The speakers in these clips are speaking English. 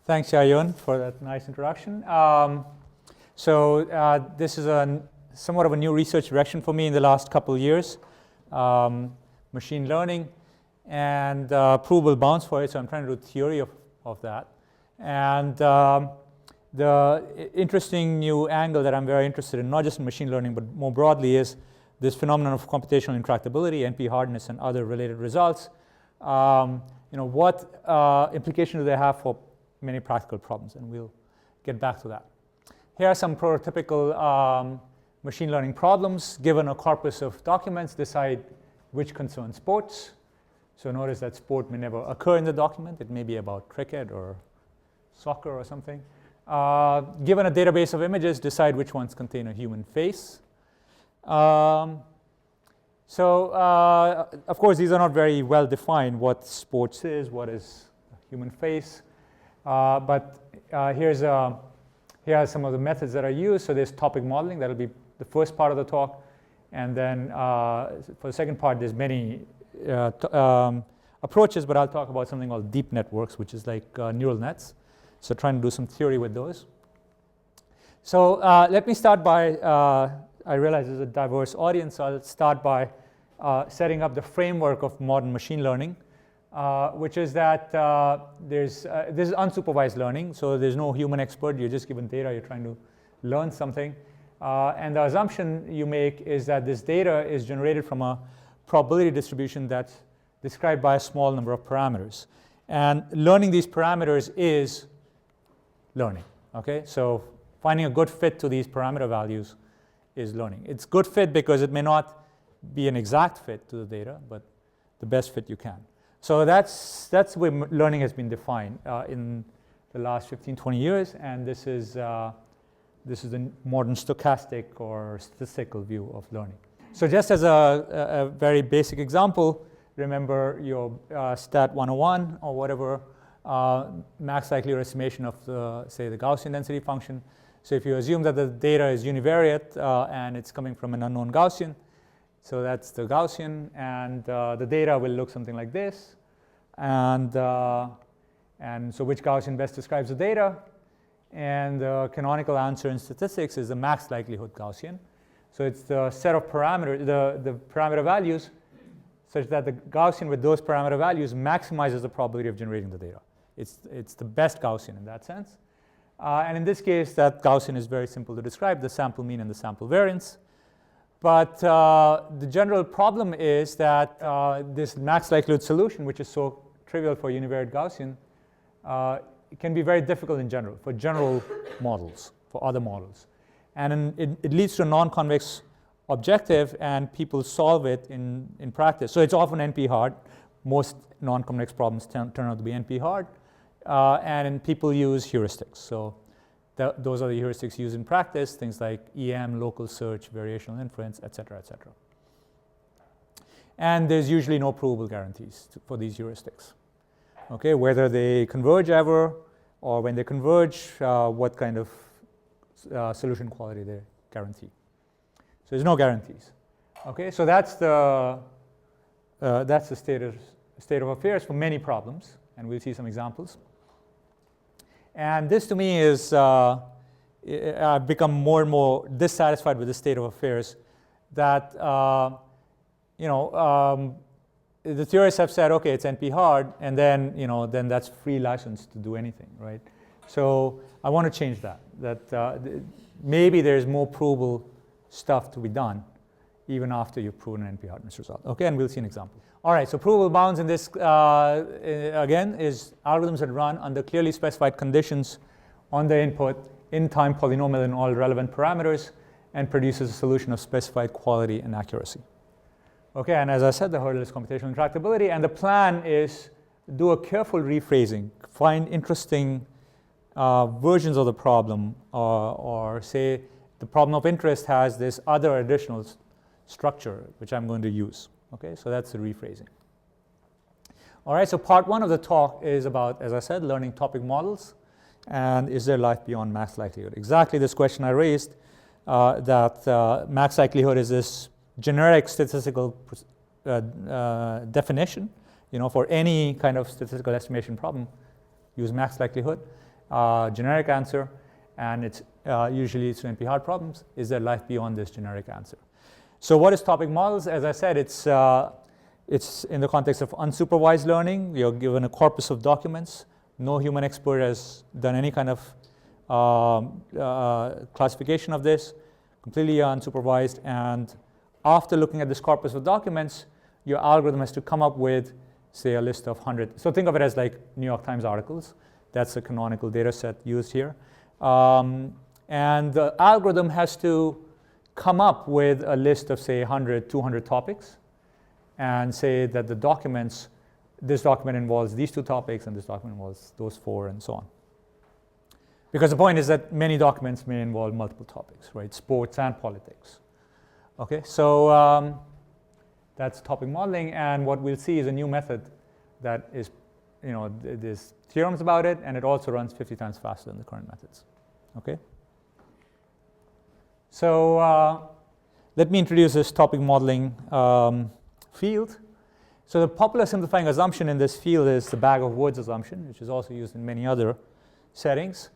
Thanks, Yayun, for that nice introduction. This is somewhat of a new research direction for me in the last couple of years, machine learning, and provable bounds for it. So I'm trying to do theory of that. And the interesting new angle that I'm very interested in, not just in machine learning, but more broadly, is this phenomenon of computational intractability, NP hardness, and other related results. What implications do they have for many practical problems? And we'll get back to that. Here are some prototypical machine learning problems. Given a corpus of documents, decide which concern sports. So notice that sport may never occur in the document. It may be about cricket or soccer or something. Given a database of images, decide which ones contain a human face. Of course, these are not very well defined, what sports is, what is a human face. Here are some of the methods that are used. So there's topic modeling. That'll be the first part of the talk. And then for the second part, there's many approaches, but I'll talk about something called deep networks, which is like neural nets. So trying to do some theory with those. So let me start by, I realize there's a diverse audience, so I'll start by setting up the framework of modern machine learning, which is that this is unsupervised learning. So there's no human expert. You're just given data. You're trying to learn something. And the assumption you make is that this data is generated from a probability distribution that's described by a small number of parameters. And learning these parameters is learning. Okay? So finding a good fit to these parameter values is learning. It's good fit because it may not be an exact fit to the data, but the best fit you can. So that's the way learning has been defined in the last 15, 20 years, and this is the modern stochastic or statistical view of learning. So just as a very basic example, remember your stat 101 or whatever, max likelihood estimation of say the Gaussian density function. So if you assume that the data is univariate and it's coming from an unknown Gaussian, so that's the Gaussian, and the data will look something like this. And so which Gaussian best describes the data? And the canonical answer in statistics is the max likelihood Gaussian. So it's the set of parameters, the parameter values, such that the Gaussian with those parameter values maximizes the probability of generating the data. It's the best Gaussian in that sense. And in this case, that Gaussian is very simple to describe, the sample mean and the sample variance. But the general problem is that this max likelihood solution, which is so trivial for univariate Gaussian, it can be very difficult in general, for general models, for other models. And it leads to a non-convex objective, and people solve it in practice. So it's often NP hard. Most non-convex problems turn out to be NP hard. And people use heuristics. So those are the heuristics used in practice, things like EM, local search, variational inference, et cetera, et cetera. And there's usually no provable guarantees for these heuristics. Okay, whether they converge ever, or when they converge, what kind of solution quality they guarantee. So there's no guarantees. Okay, so that's the state of affairs for many problems, and we'll see some examples. And this to me is, I've become more and more dissatisfied with the state of affairs that, the theorists have said, okay, it's NP hard, and then, then that's free license to do anything, right? So I want to change that maybe there's more provable stuff to be done even after you've proven an NP hardness result. Okay, and we'll see an example. All right, so provable bounds in this, again, is algorithms that run under clearly specified conditions on the input in time polynomial in all relevant parameters and produces a solution of specified quality and accuracy. Okay, and as I said, the hurdle is computational intractability, and the plan is do a careful rephrasing, find interesting versions of the problem, or say the problem of interest has this other additional structure which I'm going to use. Okay, so that's the rephrasing. All right, so part one of the talk is about, as I said, learning topic models, and is there life beyond max likelihood? Exactly this question I raised, that max likelihood is this generic statistical definition, for any kind of statistical estimation problem, use max likelihood. generic answer, and it's usually leads to NP-hard problems. Is there life beyond this generic answer? So what is topic models? As I said, it's in the context of unsupervised learning. You're given a corpus of documents. No human expert has done any kind of classification of this, completely unsupervised. And after looking at this corpus of documents, your algorithm has to come up with, say, a list of 100. So think of it as like New York Times articles. That's the canonical data set used here. And the algorithm has to come up with a list of, say, 100, 200 topics, and say that the documents, this document involves these 2 topics, and this document involves those 4, and so on. Because the point is that many documents may involve multiple topics, right? Sports and politics. Okay, so that's topic modeling, and what we'll see is a new method that is, there's theorems about it, and it also runs 50 times faster than the current methods. Okay. So let me introduce this topic modeling field. So the popular simplifying assumption in this field is the Bagofwords assumption, which is also used in many other settings,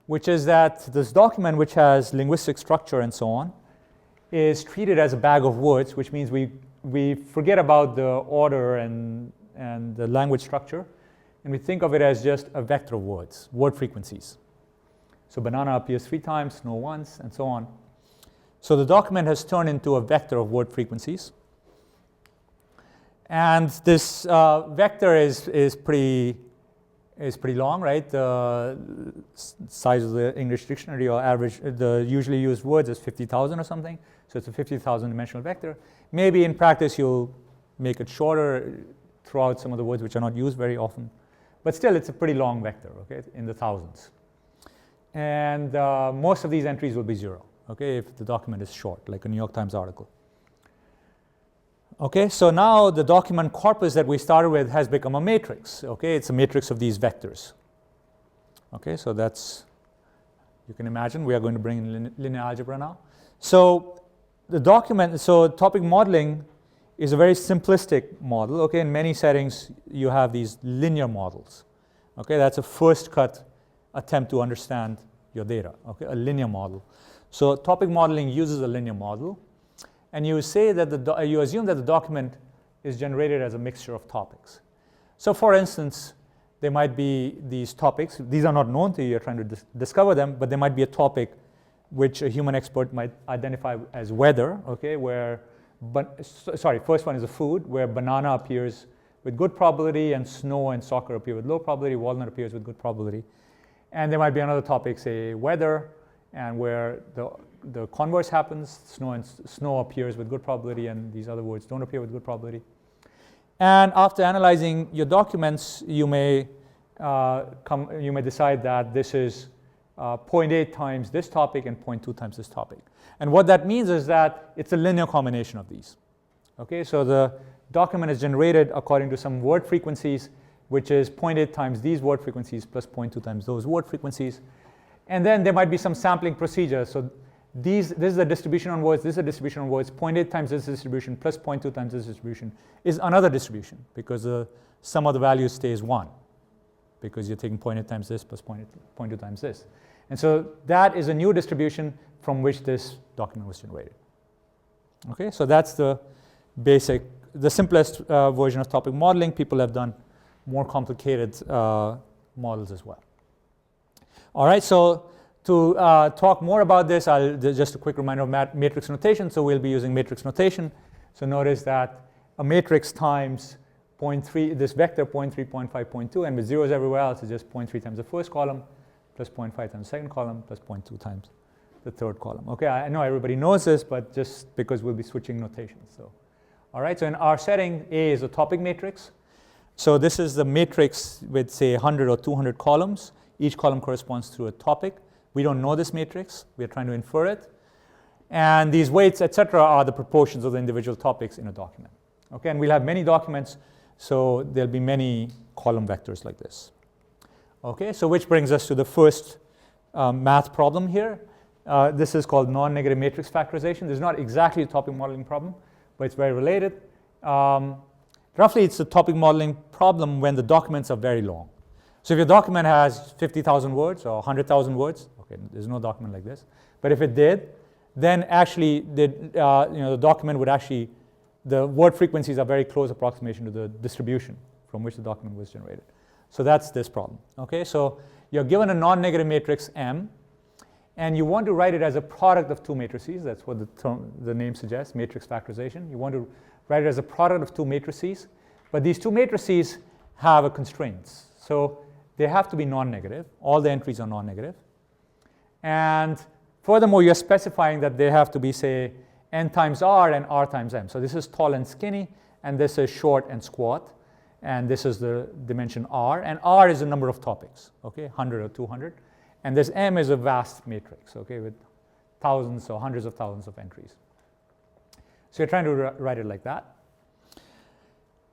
which is that this document, which has linguistic structure and so on, is treated as a bag of words, which means we forget about the order and the language structure, and we think of it as just a vector of words, word frequencies. So banana appears 3 times, snow once, and so on. So the document has turned into a vector of word frequencies. And this vector is pretty long, right? The size of the English dictionary, or average, the usually used words is 50,000 or something. So it's a 50,000 dimensional vector. Maybe in practice you'll make it shorter, throw out some of the words which are not used very often. But still, it's a pretty long vector, okay, in the thousands. And most of these entries will be 0, okay, if the document is short, like a New York Times article. Okay, so now the document corpus that we started with has become a matrix. Okay, it's a matrix of these vectors. Okay, so that's, you can imagine, we are going to bring in linear algebra now. So the document, so topic modeling is a very simplistic model. Okay, in many settings you have these linear models. Okay, that's a first cut attempt to understand your data. Okay, a linear model. So topic modeling uses a linear model, and you say that you assume that the document is generated as a mixture of topics. So for instance, there might be these topics. These are not known to you. You're trying to discover them, but there might be a topic which a human expert might identify as weather. Okay, where, first one is a food, where banana appears with good probability, and snow and soccer appear with low probability. Walnut appears with good probability. And there might be another topic, say weather, and where the converse happens. Snow appears with good probability, and these other words don't appear with good probability. And after analyzing your documents, you may decide that this is 0.8 times this topic and 0.2 times this topic. And what that means is that it's a linear combination of these. Okay, so the document is generated according to some word frequencies, which is 0.8 times these word frequencies plus 0.2 times those word frequencies. And then there might be some sampling procedure. So this is a distribution on words, this is a distribution on words. 0.8 times this distribution plus 0.2 times this distribution is another distribution, because the sum of the values stays 1, because you're taking 0.8 times this plus 0.2 times this. And so that is a new distribution from which this document was generated. Okay, so that's the simplest version of topic modeling. People have done more complicated models as well. All right, so to talk more about this, just a quick reminder of matrix notation. So we'll be using matrix notation. So notice that a matrix times 0.3, this vector 0.3, 0.5, 0.2, and with zeros everywhere else, is just 0.3 times the first column, plus 0.5 times the second column, plus 0.2 times the third column. Okay, I know everybody knows this, but just because we'll be switching notations. So, all right, so in our setting, A is a topic matrix. So this is the matrix with, say, 100 or 200 columns. Each column corresponds to a topic. We don't know this matrix. We're trying to infer it. And these weights, etc., are the proportions of the individual topics in a document. Okay, and we'll have many documents, so there'll be many column vectors like this. Okay, so which brings us to the first math problem here. This is called non-negative matrix factorization. This is not exactly a topic modeling problem, but it's very related. Roughly, it's a topic modeling problem when the documents are very long. So if your document has 50,000 words or 100,000 words, okay, there's no document like this, but if it did, then actually the document would actually, the word frequencies are very close approximation to the distribution from which the document was generated. So that's this problem. Okay, so you're given a non-negative matrix M, and you want to write it as a product of two matrices. That's what the name suggests, matrix factorization. You want to write it as a product of two matrices, but these two matrices have a constraints. So they have to be non-negative. All the entries are non-negative. And furthermore, you're specifying that they have to be, say, n times r and r times m. So this is tall and skinny, and this is short and squat, and this is the dimension r, and r is the number of topics, okay, 100 or 200, and this m is a vast matrix, okay, with thousands or hundreds of thousands of entries. So you're trying to write it like that.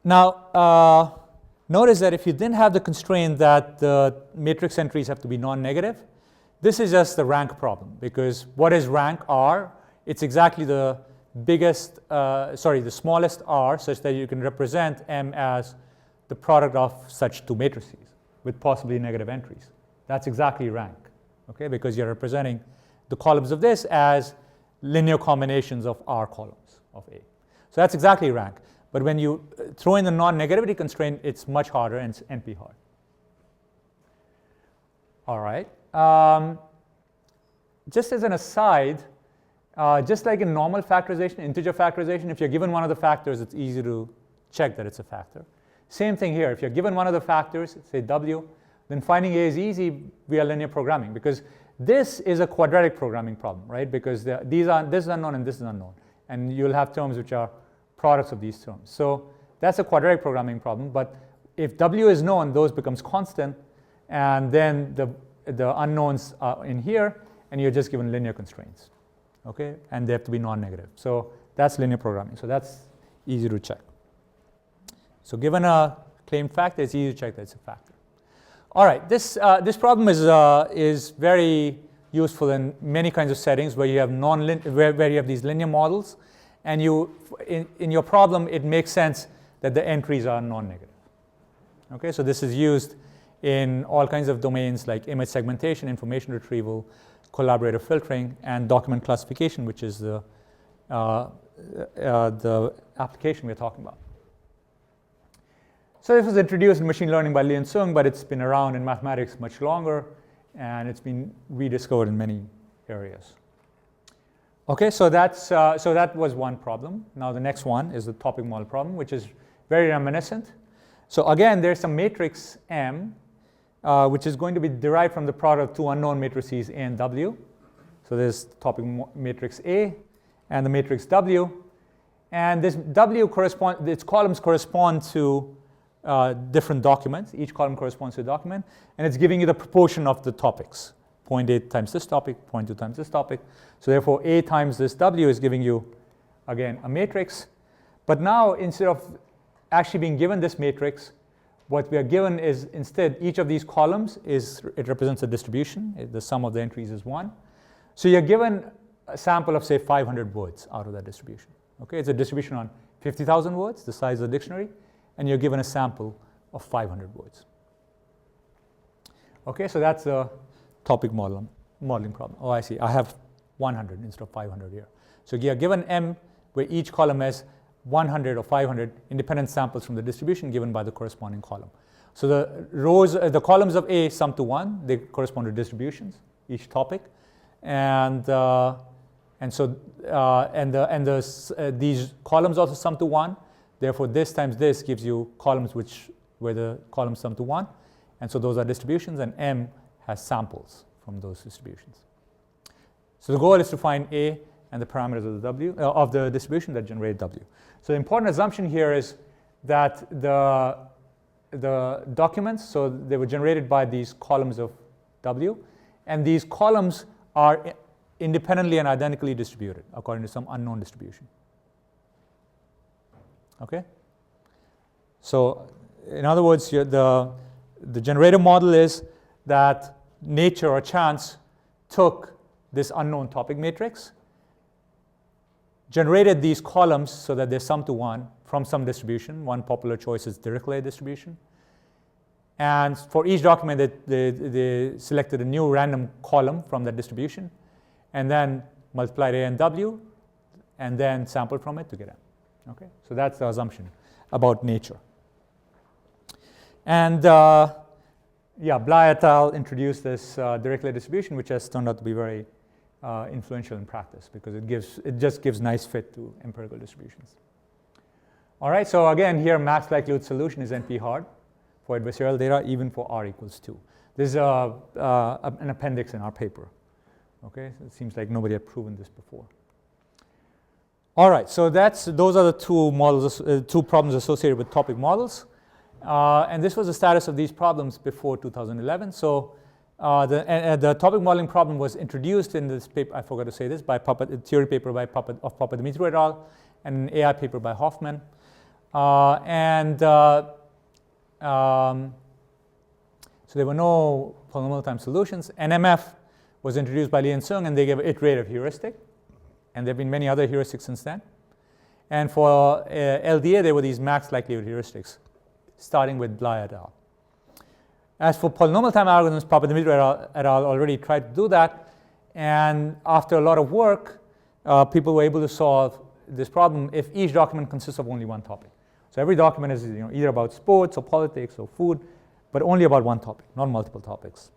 Now, notice that if you didn't have the constraint that the matrix entries have to be non-negative, this is just the rank problem, because what is rank r? It's exactly the biggest, the smallest r, such that you can represent m as the product of such two matrices with possibly negative entries. That's exactly rank, okay, because you're representing the columns of this as linear combinations of r columns of A. So that's exactly rank. But when you throw in the non-negativity constraint, it's much harder, and it's NP hard. All right. Just as an aside, just like in normal factorization, integer factorization, if you're given one of the factors, it's easy to check that it's a factor. Same thing here. If you're given one of the factors, say W, then finding A is easy via linear programming, because this is a quadratic programming problem, right? Because this is unknown and this is unknown. And you'll have terms which are products of these terms. So that's a quadratic programming problem. But if W is known, those becomes constant. And then the unknowns are in here, and you're just given linear constraints. Okay? And they have to be non-negative. So that's linear programming. So that's easy to check. So given a claimed factor, it's easy to check that it's a factor. All right, this problem is very useful in many kinds of settings where you have where you have these linear models, and in your problem it makes sense that the entries are non-negative. Okay, so this is used in all kinds of domains like image segmentation, information retrieval, collaborative filtering, and document classification, which is the application we're talking about. So this was introduced in machine learning by Lee and Sung, but it's been around in mathematics much longer, and it's been rediscovered in many areas. Okay, so that was one problem. Now the next one is the topic model problem, which is very reminiscent. So again, there's some matrix M, which is going to be derived from the product of two unknown matrices A and W. So there's topic matrix A and the matrix W, and this W its columns correspond to different documents. Each column corresponds to a document, and it's giving you the proportion of the topics. 0.8 times this topic, 0.2 times this topic. So therefore, A times this W is giving you, again, a matrix. But now, instead of actually being given this matrix, what we are given is instead each of these columns it represents a distribution. The sum of the entries is 1. So you're given a sample of, say, 500 words out of that distribution. Okay, it's a distribution on 50,000 words, the size of the dictionary, and you're given a sample of 500 words. Okay, so that's a topic modeling problem. Oh, I see. I have 100 instead of 500 here. So you're given M, where each column has 100 or 500 independent samples from the distribution given by the corresponding column. So the columns of A sum to 1. They correspond to distributions, each topic, and these columns also sum to 1. Therefore, this times this gives you columns where the columns sum to 1. And so those are distributions, and M has samples from those distributions. So the goal is to find A and the parameters of the W of the distribution that generate W. So the important assumption here is that the documents, so they were generated by these columns of W, and these columns are independently and identically distributed according to some unknown distribution. Okay? So in other words, the generative model is that nature or chance took this unknown topic matrix, generated these columns so that they sum to 1 from some distribution. One popular choice is Dirichlet distribution. And for each document, they selected a new random column from that distribution, and then multiplied A and W, and then sampled from it to get M. Okay, so that's the assumption about nature. And yeah, Bly et al. Introduced this Dirichlet distribution, which has turned out to be very influential in practice because it just gives nice fit to empirical distributions. All right, so again, here max likelihood solution is NP hard for adversarial data, even for R equals 2. This is an appendix in our paper. Okay, so it seems like nobody had proven this before. All right, so those are the two models, two problems associated with topic models. And this was the status of these problems before 2011. So the topic modeling problem was introduced in this paper, I forgot to say this, by a theory paper by Papadimitriou et al. And an AI paper by Hoffman. So there were no polynomial time solutions. NMF was introduced by Li and Sung, and they gave an iterative heuristic. And there have been many other heuristics since then. And for LDA, there were these max likelihood heuristics, starting with Bly et al. As for polynomial time algorithms, Papadimitriou et al. Already tried to do that. And after a lot of work, people were able to solve this problem if each document consists of only one topic. So every document is either about sports or politics or food, but only about one topic, not multiple topics.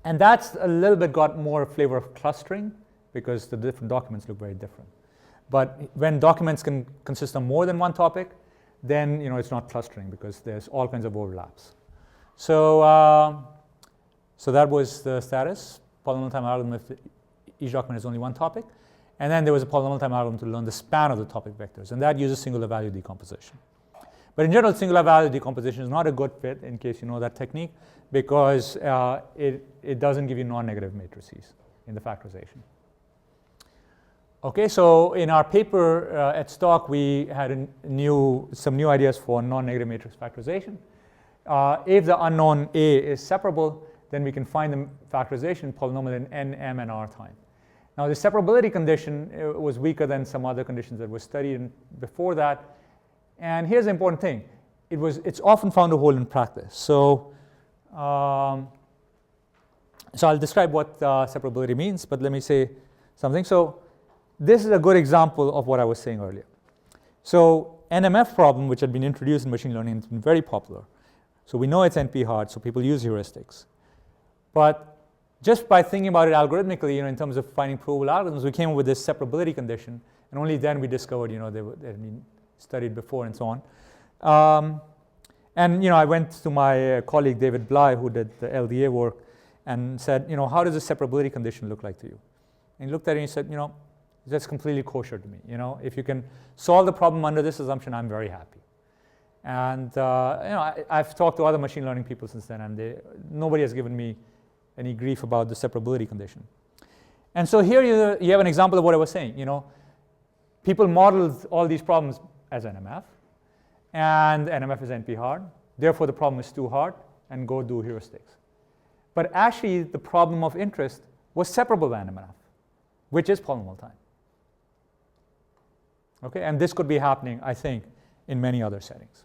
And that's a little bit got more flavor of clustering because the different documents look very different. But when documents can consist of more than one topic, then it's not clustering because there's all kinds of overlaps. So, so that was the status, polynomial time algorithm if each document is only one topic. And then there was a polynomial time algorithm to learn the span of the topic vectors, and that uses singular value decomposition. But in general, singular value decomposition is not a good fit, in case you know that technique, because it doesn't give you non-negative matrices in the factorization. Okay, so in our paper at Stock, we had some new ideas for non-negative matrix factorization. If the unknown A is separable, then we can find the factorization polynomial in n, m, and r time. Now, the separability condition was weaker than some other conditions that were studied before that. And here's the important thing. It's often found to hold in practice. So, so I'll describe what separability means, but let me say something. So this is a good example of what I was saying earlier. So NMF problem, which had been introduced in machine learning, has been very popular. So we know it's NP hard, so people use heuristics. But just by thinking about it algorithmically, in terms of finding provable algorithms, we came up with this separability condition, and only then we discovered, they had been studied before and so on. And I went to my colleague David Bly, who did the LDA work, and said, how does the separability condition look like to you? And he looked at it and he said, that's completely kosher to me. If you can solve the problem under this assumption, I'm very happy. And I've talked to other machine learning people since then, and nobody has given me any grief about the separability condition. And so here you have an example of what I was saying. People modeled all these problems as NMF, and NMF is NP hard. Therefore, the problem is too hard, and go do heuristics. But actually, the problem of interest was separable NMF, which is polynomial time. Okay, and this could be happening, I think, in many other settings.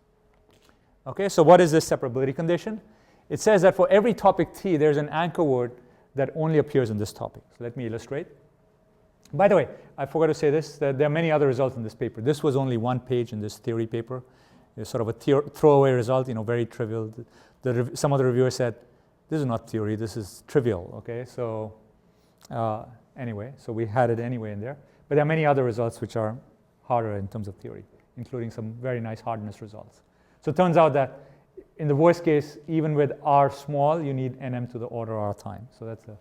Okay, so what is this separability condition? It says that for every topic T, there's an anchor word that only appears in this topic. So let me illustrate. By the way, I forgot to say this, that there are many other results in this paper. This was only one page in this theory paper. It's sort of a throwaway result, very trivial. Some of the reviewers said, this is not theory, this is trivial, okay? So anyway, so we had it anyway in there. But there are many other results which are harder in terms of theory, including some very nice hardness results. So it turns out that in the worst case, even with R small, you need nm to the order R time. So that's a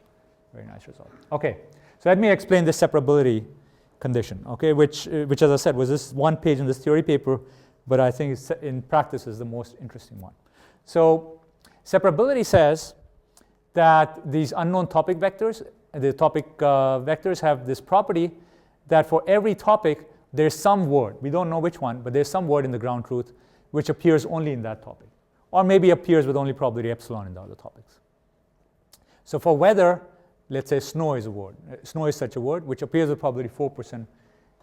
very nice result. Okay, so let me explain the separability condition, okay, which as I said, was this one page in this theory paper, but I think it's, in practice is the most interesting one. So separability says that these unknown topic vectors, the topic vectors have this property that for every topic, there's some word. We don't know which one, but there's some word in the ground truth which appears only in that topic, or maybe appears with only probability epsilon in the other topics. So for weather, let's say snow is a word. Snow is such a word which appears with probability 4%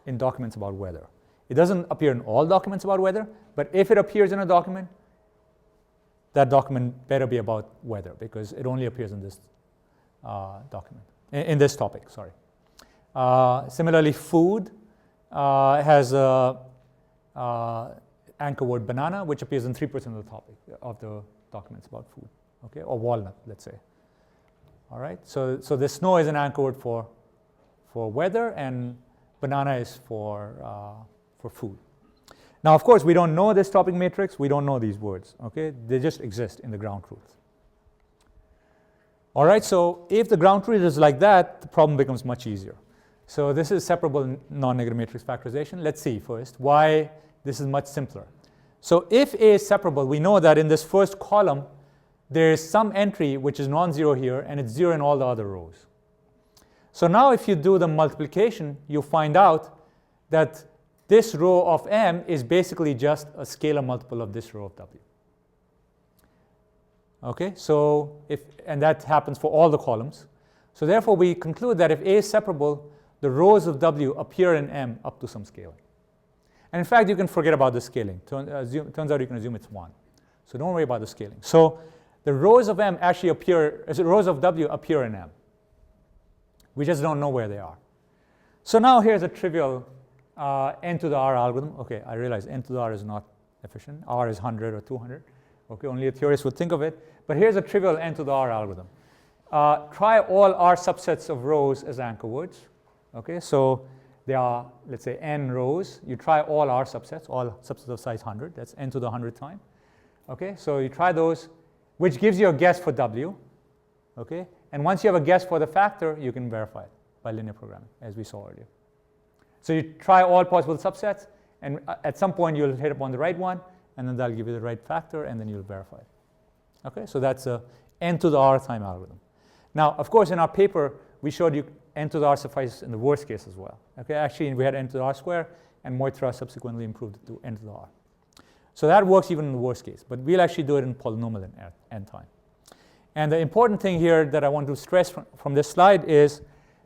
in documents about weather. It doesn't appear in all documents about weather, but if it appears in a document, that document better be about weather, because it only appears in this document, in this topic, sorry. Similarly, food has a anchor word banana, which appears in 3% of the topic of the documents about food, okay, or walnut, let's say. All right, so the snow is an anchor word for weather, and banana is for food. Now, of course, we don't know this topic matrix. We don't know these words, okay? They just exist in the ground truth. All right, so if the ground truth is like that, the problem becomes much easier. So this is separable non-negative matrix factorization. Let's see first why this is much simpler. So if A is separable, we know that in this first column, there is some entry which is non-zero here, and it's 0 in all the other rows. So now if you do the multiplication, you find out that this row of M is basically just a scalar multiple of this row of W. Okay, so and that happens for all the columns. So therefore, we conclude that if A is separable, the rows of W appear in M up to some scaling. And in fact, you can forget about the scaling. Turns out you can assume it's 1. So don't worry about the scaling. So the rows of M actually appear, as rows of W appear in M. We just don't know where they are. So now here's a trivial n to the r algorithm. Okay, I realize n to the r is not efficient. R is 100 or 200. Okay, only a theorist would think of it. But here's a trivial n to the r algorithm. Try all r subsets of rows as anchor words. Okay, so there are, let's say, n rows. You try all r subsets, all subsets of size 100. That's n to the 100th time. Okay, so you try those, which gives you a guess for W. Okay, and once you have a guess for the factor, you can verify it by linear programming, as we saw earlier. So you try all possible subsets, and at some point you'll hit upon the right one, and then that'll give you the right factor, and then you'll verify it. Okay, so that's a n to the r time algorithm. Now, of course, in our paper, we showed you n to the r suffices in the worst case as well. Okay, actually, we had n to the r square, and Moitra subsequently improved it to n to the r. So that works even in the worst case, but we'll actually do it in polynomial in n time. And the important thing here that I want to stress from this slide is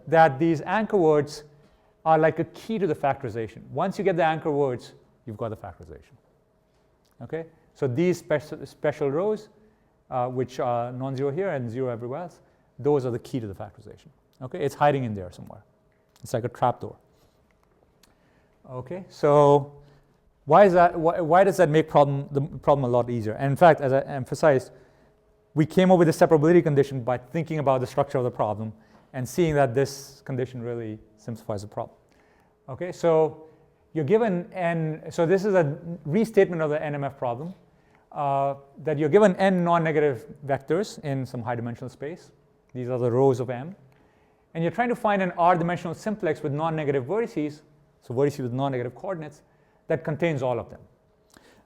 that these anchor words are like a key to the factorization. Once you get the anchor words, you've got the factorization. Okay, so these special rows, which are non-zero here and 0 everywhere else, those are the key to the factorization. Okay, it's hiding in there somewhere. It's like a trapdoor. Okay, so why is that? Why does that make the problem a lot easier? And in fact, as I emphasized, we came up with the separability condition by thinking about the structure of the problem and seeing that this condition really simplifies the problem. Okay, so you're given n, so this is a restatement of the NMF problem, that you're given n non-negative vectors in some high-dimensional space. These are the rows of M. And you're trying to find an r-dimensional simplex with non-negative vertices, so vertices with non-negative coordinates, that contains all of them.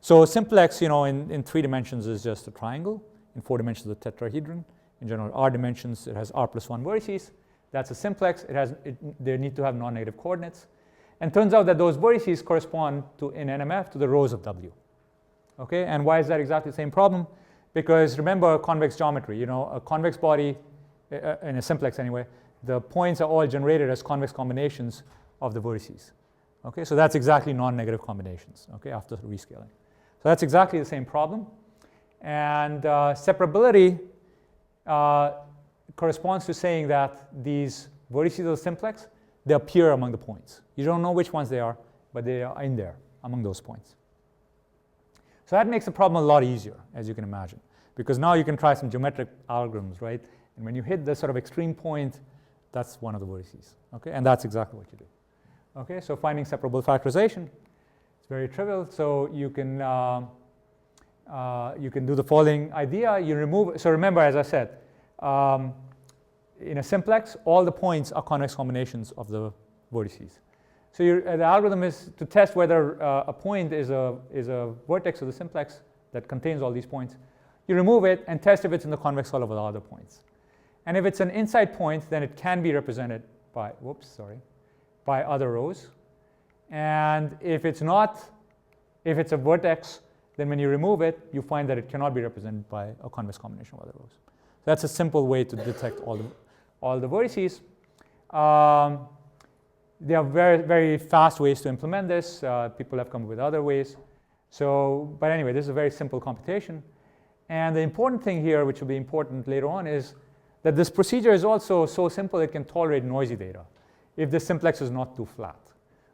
So simplex, you know, in 3 dimensions is just a triangle. In 4 dimensions, a tetrahedron. In general, r dimensions, it has r plus 1 vertices. That's a simplex. They need to have non-negative coordinates. And turns out that those vertices correspond to, in NMF, to the rows of W. Okay, and why is that exactly the same problem? Because remember convex geometry. You know, a convex body, in a simplex anyway, the points are all generated as convex combinations of the vertices. Okay, so that's exactly non-negative combinations. Okay, after rescaling. So that's exactly the same problem. And separability corresponds to saying that these vertices of the simplex, they appear among the points. You don't know which ones they are, but they are in there among those points. So that makes the problem a lot easier, as you can imagine, because now you can try some geometric algorithms, right? And when you hit the sort of extreme point, that's one of the vertices. Okay, and that's exactly what you do. Okay, so finding separable factorization, it's very trivial. So you can do the following idea. You remove, so remember, as I said, in a simplex, all the points are convex combinations of the vertices. So the algorithm is to test whether a point is a vertex of the simplex that contains all these points. You remove it and test if it's in the convex hull of the other points. And if it's an inside point, then it can be represented by, by other rows. And if it's not, if it's a vertex, then when you remove it, you find that it cannot be represented by a convex combination of other rows. That's a simple way to detect all the vertices. There are very, very fast ways to implement this. People have come up with other ways. So, but anyway, this is a very simple computation. And the important thing here, which will be important later on, is that this procedure is also so simple it can tolerate noisy data if the simplex is not too flat.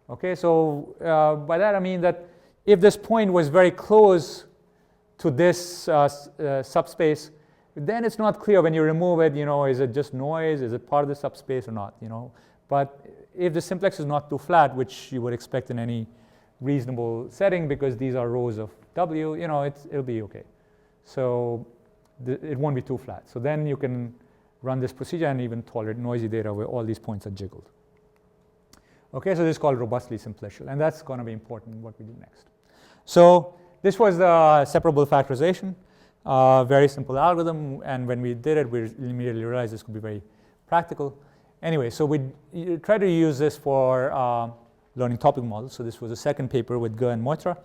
Okay, so by that I mean that if this point was very close to this subspace, then it's not clear when you remove it, is it just noise, is it part of the subspace or not, But if the simplex is not too flat, which you would expect in any reasonable setting because these are rows of W, it'll be okay. So it won't be too flat. So then you can run this procedure and even tolerate noisy data where all these points are jiggled. Okay, so this is called robustly simplicial, and that's going to be important in what we do next. So this was the separable factorization, very simple algorithm, and when we did it, we immediately realized this could be very practical. Anyway, so we tried to use this for learning topic models. So this was the second paper with Ge and Moitra.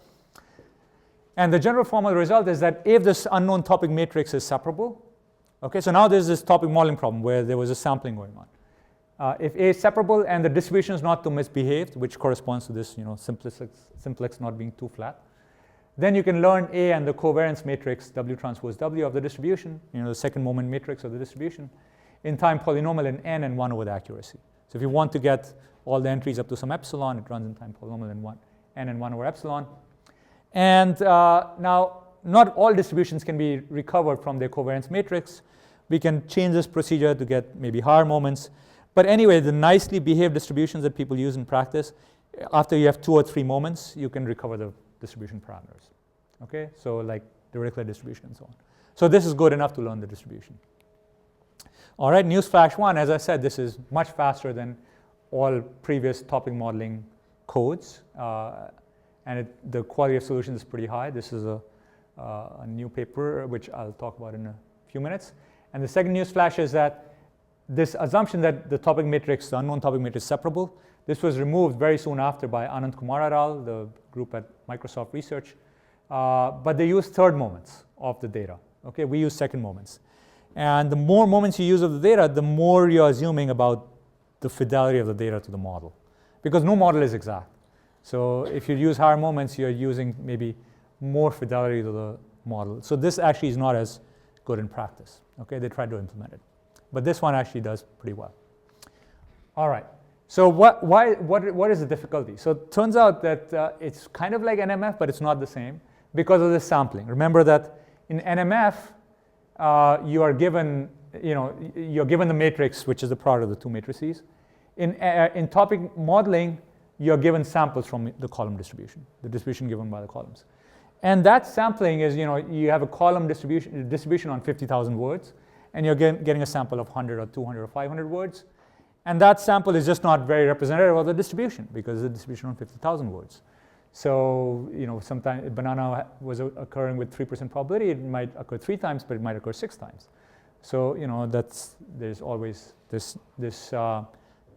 And the general form of the result is that if this unknown topic matrix is separable, okay, so now there's this topic modeling problem where there was a sampling going on. If A is separable and the distribution is not too misbehaved, which corresponds to this, simplex not being too flat, then you can learn A and the covariance matrix W transpose W of the distribution, the second moment matrix of the distribution, in time polynomial in N and 1 over the accuracy. So if you want to get all the entries up to some epsilon, it runs in time polynomial in N and 1 over epsilon. And now, not all distributions can be recovered from their covariance matrix. We can change this procedure to get maybe higher moments. But anyway, the nicely behaved distributions that people use in practice, after you have 2 or 3 moments, you can recover the distribution parameters. Okay, so like Dirichlet distribution and so on. So this is good enough to learn the distribution. All right, newsflash 1, as I said, this is much faster than all previous topic modeling codes. And the quality of solution is pretty high. This is a new paper, which I'll talk about in a few minutes. And the second newsflash is that this assumption that the topic matrix, the unknown topic matrix is separable, this was removed very soon after by Anand Kumar et al., the group at Microsoft Research. But they use third moments of the data. Okay, we use second moments. And the more moments you use of the data, the more you're assuming about the fidelity of the data to the model. Because no model is exact. So if you use higher moments, you're using maybe more fidelity to the model. So this actually is not as good in practice. Okay, they tried to implement it. But this one actually does pretty well. All right. So what is the difficulty? So it turns out that it's kind of like NMF, but it's not the same because of the sampling. Remember that in NMF, you are given, you're given the matrix, which is the product of the two matrices. In topic modeling, you're given samples from the column distribution, the distribution given by the columns. And that sampling is, you have a column distribution on 50,000 words, and you're getting a sample of 100 or 200 or 500 words. And that sample is just not very representative of the distribution because it's a distribution on 50,000 words. So, sometimes banana was occurring with 3% probability. It might occur 3 times, but it might occur 6 times. So, there's always this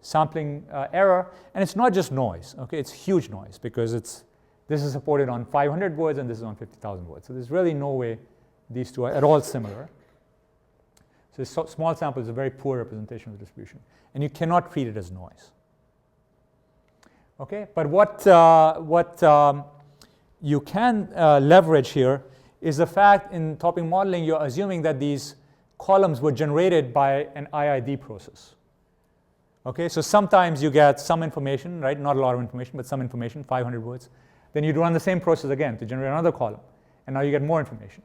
sampling error. And it's not just noise, okay? It's huge noise because this is supported on 500 words and this is on 50,000 words. So there's really no way these two are at all similar. So this small sample is a very poor representation of the distribution. And you cannot treat it as noise. Okay, but what you can leverage here is the fact in topic modeling you're assuming that these columns were generated by an IID process. Okay, so sometimes you get some information, right? Not a lot of information, but some information, 500 words. Then you run the same process again to generate another column. And now you get more information.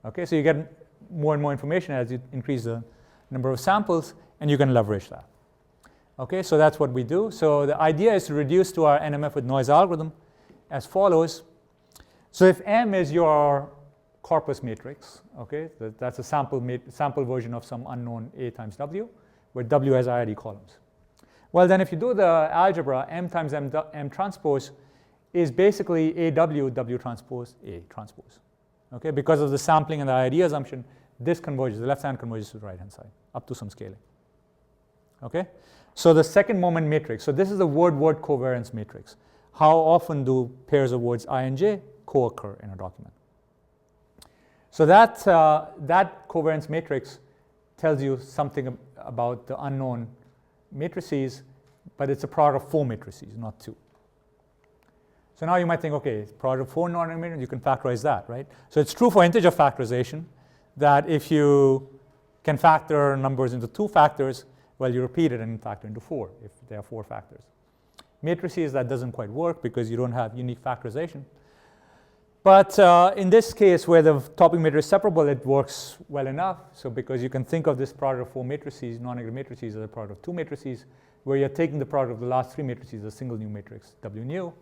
Okay, so you get more and more information as you increase the number of samples, and you can leverage that. Okay, so that's what we do. So the idea is to reduce to our NMF with noise algorithm as follows. So if M is your corpus matrix, okay, that's a sample version of some unknown A times W, where W has IID columns. Well, then if you do the algebra, M times M transpose is basically AW, W transpose, A transpose. Okay, because of the sampling and the IID assumption, this converges, the left hand converges to the right hand side, up to some scaling. Okay, so the second moment matrix, so this is the word-word covariance matrix. How often do pairs of words I and J co-occur in a document? So that covariance matrix tells you something about the unknown matrices, but it's a product of 4 matrices, not 2. So now you might think, okay, it's product of 4 non-linear matrices, you can factorize that, right? So it's true for integer factorization, that if you can factor numbers into 2 factors, well, you repeat it and factor into 4 if there are 4 factors. Matrices, that doesn't quite work because you don't have unique factorization. But in this case, where the topic matrix is separable, it works well enough. So because you can think of this product of 4 matrices, non-negative matrices, as a product of 2 matrices, where you're taking the product of the last 3 matrices, a single new matrix, W new.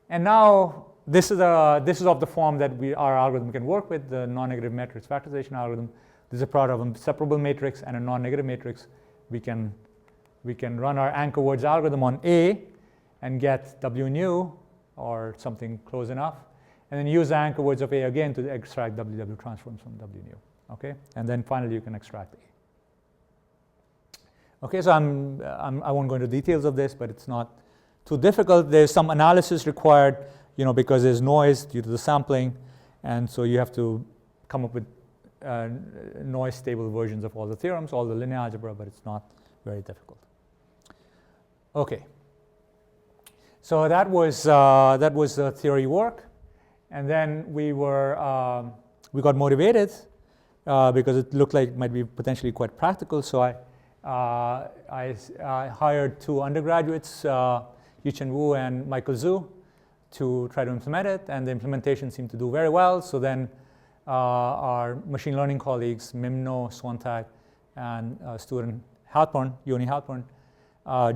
And now this is of the form that our algorithm can work with, the non-negative matrix factorization algorithm. This is a product of a separable matrix and a non-negative matrix. We can run our Autoencoders algorithm on A and get W new, or something close enough, and then use the Autoencoders of A again to extract WW transforms from W new. Okay, and then finally you can extract A. Okay, so I won't go into details of this, but it's not too difficult. There's some analysis required, because there's noise due to the sampling, and so you have to come up with noise stable versions of all the theorems, all the linear algebra, but it's not very difficult. Okay. So that was theory work, and then we got motivated because it looked like it might be potentially quite practical. So I hired 2 undergraduates, Yichen Wu and Michael Zhu, to try to implement it, and the implementation seemed to do very well. So then our machine learning colleagues, Mimno, Sontag, and student Halpern, Yoni Halpern,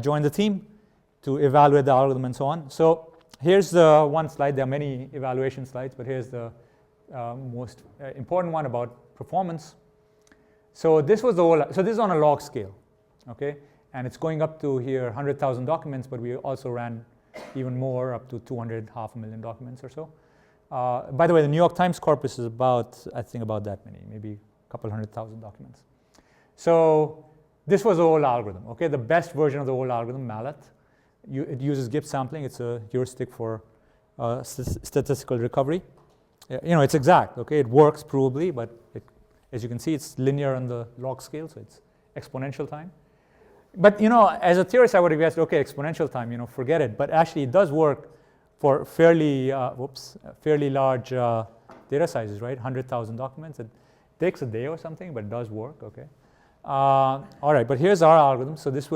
joined the team to evaluate the algorithm and so on. So here's the one slide. There are many evaluation slides, but here's the most important one about performance. So this was so this is on a log scale, okay? And it's going up to here 100,000 documents, but we also ran even more, up to 200, 500,000 documents or so. By the way, the New York Times corpus is I think about that many, maybe a couple 100,000 documents. So this was the old algorithm, okay? The best version of the old algorithm, Mallet. It uses Gibbs sampling. It's a heuristic for statistical recovery. It's exact, okay? It works provably, but as you can see, it's linear on the log scale, so it's exponential time. But, as a theorist, I would have guessed, okay, exponential time, forget it. But actually, it does work for fairly large data sizes, right? 100,000 documents. It takes a day or something, but it does work, okay? All right, but here's our algorithm. So this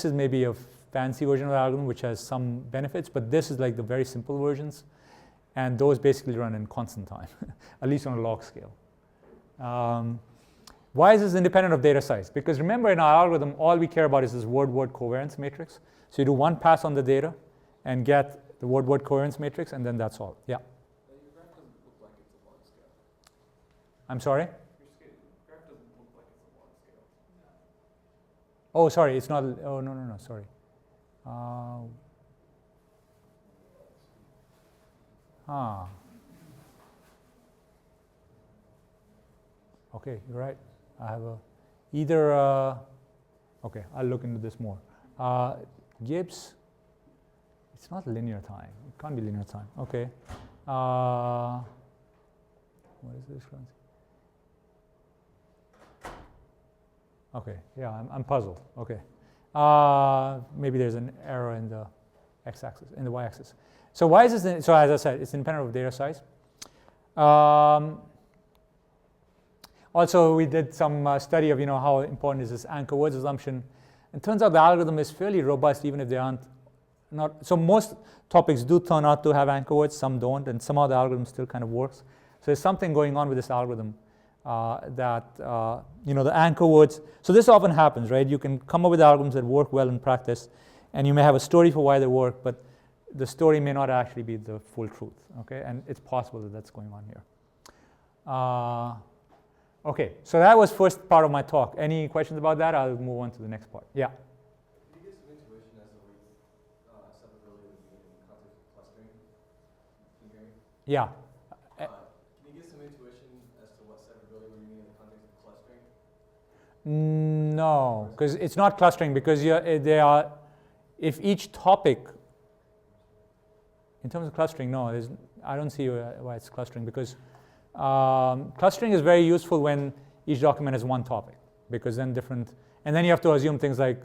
is maybe a fancy version of the algorithm, which has some benefits, but this is like the very simple versions, and those basically run in constant time, at least on a log scale. Why is this independent of data size? Because remember, in our algorithm, all we care about is this word-word covariance matrix. So you do one pass on the data and get the word-word covariance matrix, and then that's all. Yeah? Your graph doesn't look like it's a log scale. I'm sorry? Your graph doesn't look like it's a log scale. Oh, sorry, it's not. Oh, no, sorry. Okay, you're right. I have okay, I'll look into this more. Gibbs, it's not linear time. It can't be linear time. Okay. What is this? Okay, yeah, I'm puzzled. Okay. Maybe there's an error in the x-axis, in the y-axis. So why is this? So as I said, it's independent of data size. Also, we did some study of how important is this Autoencoders assumption. It turns out the algorithm is fairly robust, even if they aren't not. So most topics do turn out to have Autoencoders, some don't, and somehow the algorithm still kind of works. So there's something going on with this algorithm that the Autoencoders. So this often happens, right? You can come up with algorithms that work well in practice, and you may have a story for why they work, but the story may not actually be the full truth. Okay, and it's possible that that's going on here. Okay, so that was first part of my talk. Any questions about that? I'll move on to the next part. Yeah. Can you give some intuition as to what separability would mean in the context of clustering? Can you hear me? Yeah. Can you give some intuition as to what separability would mean in the context of clustering? No, because it's not clustering, because if each topic, in terms of clustering, no, I don't see why it's clustering, because clustering is very useful when each document has one topic, because then and then you have to assume things like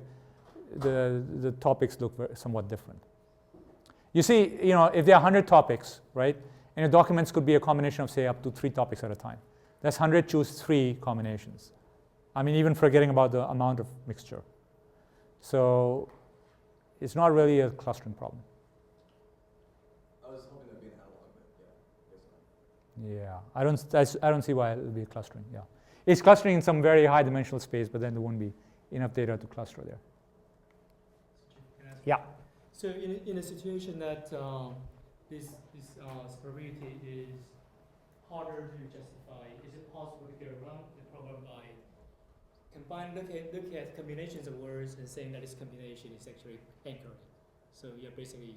the topics look somewhat different. You see, if there are 100 topics, right, And your documents could be a combination of, say, up to 3 topics at a time. That's 100, choose 3 combinations. I mean, even forgetting about the amount of mixture. So it's not really a clustering problem. I was hoping that'd be an analog, but yeah. Yeah, I don't see why it would be clustering. Yeah, it's clustering in some very high dimensional space, but then there won't be enough data to cluster there. Yeah. So in a situation that this separability is harder to justify, is it possible to get around the problem by look at combinations of words and saying that this combination is actually anchored? So you're basically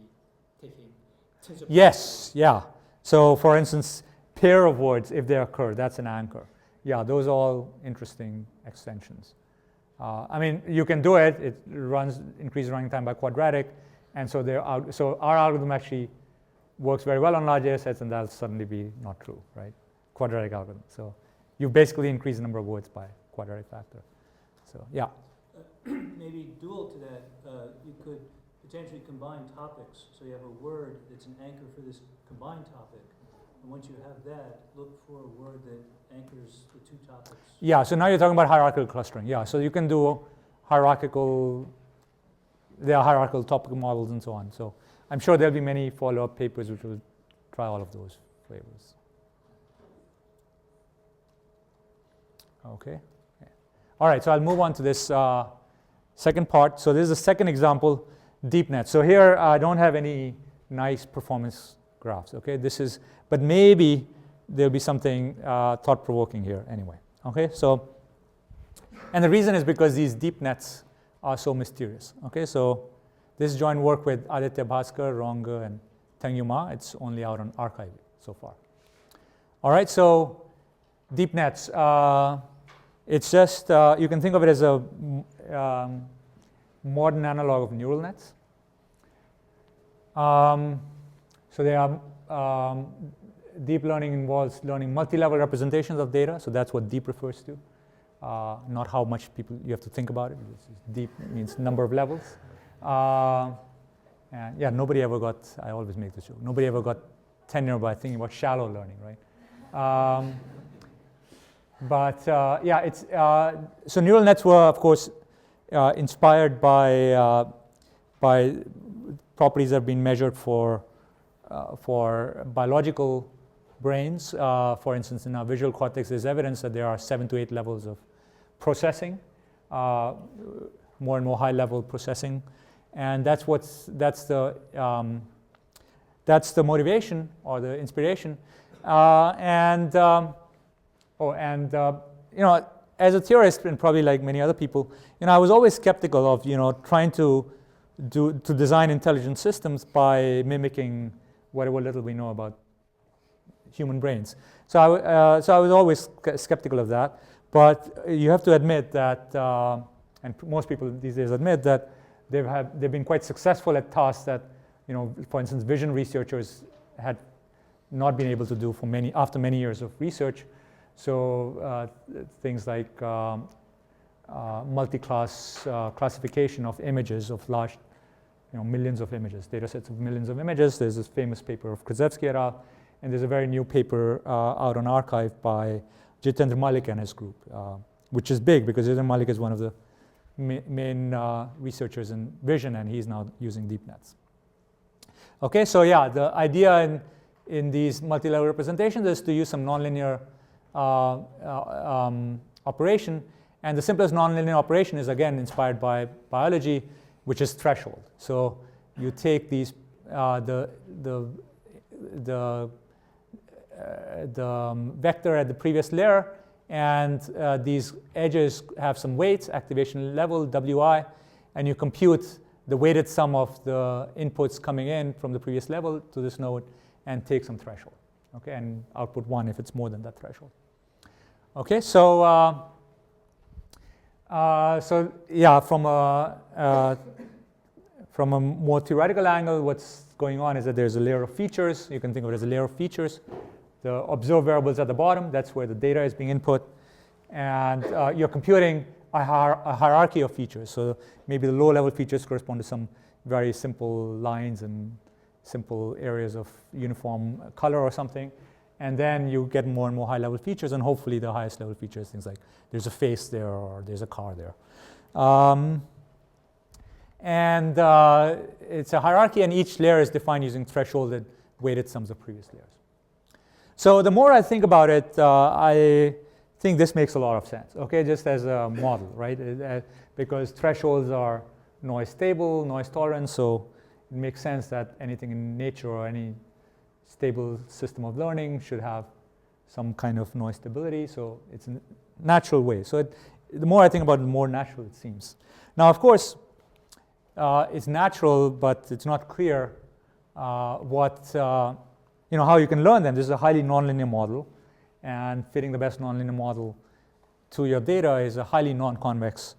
taking tens of Yes, yeah. So for instance, pair of words, if they occur, that's an anchor. Yeah, those are all interesting extensions. I mean, you can do it. It increases running time by quadratic, and so so our algorithm actually works very well on large data sets, and that'll suddenly be not true, right? Quadratic algorithm. So you basically increase the number of words by quadratic factor. So yeah. Maybe dual to that, you could potentially combine topics. So you have a word that's an anchor for this combined topic. And once you have that, look for a word that anchors the 2 topics. Yeah, so now you're talking about hierarchical clustering. Yeah, so you can do hierarchical, there are hierarchical topical models and so on. So I'm sure there'll be many follow-up papers which will try all of those flavors. Okay. All right, so I'll move on to this second part. So this is the second example, deep net. So here I don't have any nice performance graphs. Okay, but maybe there'll be something thought-provoking here anyway. Okay, so, and the reason is because these deep nets are so mysterious. Okay, so this joint work with Aditya Bhaskar, Ronge, and Tengyu Ma. It's only out on arXiv so far. All right, so deep nets. It's just, you can think of it as a modern analog of neural nets. So they are, deep learning involves learning multi-level representations of data. So that's what deep refers to, not how much you have to think about it. Deep means number of levels. And yeah, nobody ever got, I always make this joke, nobody ever got tenure by thinking about shallow learning, right? But yeah, it's so neural nets were, of course, inspired by properties that have been measured for biological brains. For instance, in our visual cortex, there's evidence that there are 7 to 8 levels of processing, more and more high-level processing, and that's the motivation or the inspiration, you know, as a theorist, and probably like many other people, you know, I was always skeptical of, you know, trying to design intelligent systems by mimicking whatever little we know about human brains. So I was always skeptical of that. But you have to admit that, and most people these days admit that they've been quite successful at tasks that, you know, for instance, vision researchers had not been able to do after many years of research. So things like multi-class classification of images of large, you know, millions of images, data sets of millions of images. There's this famous paper of Krzyzewski et al., and there's a very new paper out on arXiv by Jitendra Malik and his group, which is big because Jitendra Malik is one of the main researchers in vision, and he's now using deep nets. Okay, so yeah, the idea in these multi-level representations is to use some nonlinear operation, and the simplest nonlinear operation is again inspired by biology, which is threshold. So you take these the vector at the previous layer, and these edges have some weights, activation level, Wi, and you compute the weighted sum of the inputs coming in from the previous level to this node and take some threshold, okay, and output 1 if it's more than that threshold. Okay, so so yeah, from a more theoretical angle, what's going on is that there's a layer of features. You can think of it as a layer of features. The observed variables at the bottom, that's where the data is being input. And you're computing a hierarchy of features. So maybe the low-level features correspond to some very simple lines and simple areas of uniform color or something. And then you get more and more high-level features, and hopefully the highest level features, things like there's a face there or there's a car there. It's a hierarchy, and each layer is defined using thresholded weighted sums of previous layers. So the more I think about it, I think this makes a lot of sense, okay, just as a model, right? Because thresholds are noise stable, noise tolerant, so it makes sense that anything in nature or any stable system of learning should have some kind of noise stability, so it's a natural way. So the more I think about it, the more natural it seems. Now, of course, it's natural, but it's not clear how you can learn them. This is a highly nonlinear model, and fitting the best nonlinear model to your data is a highly non-convex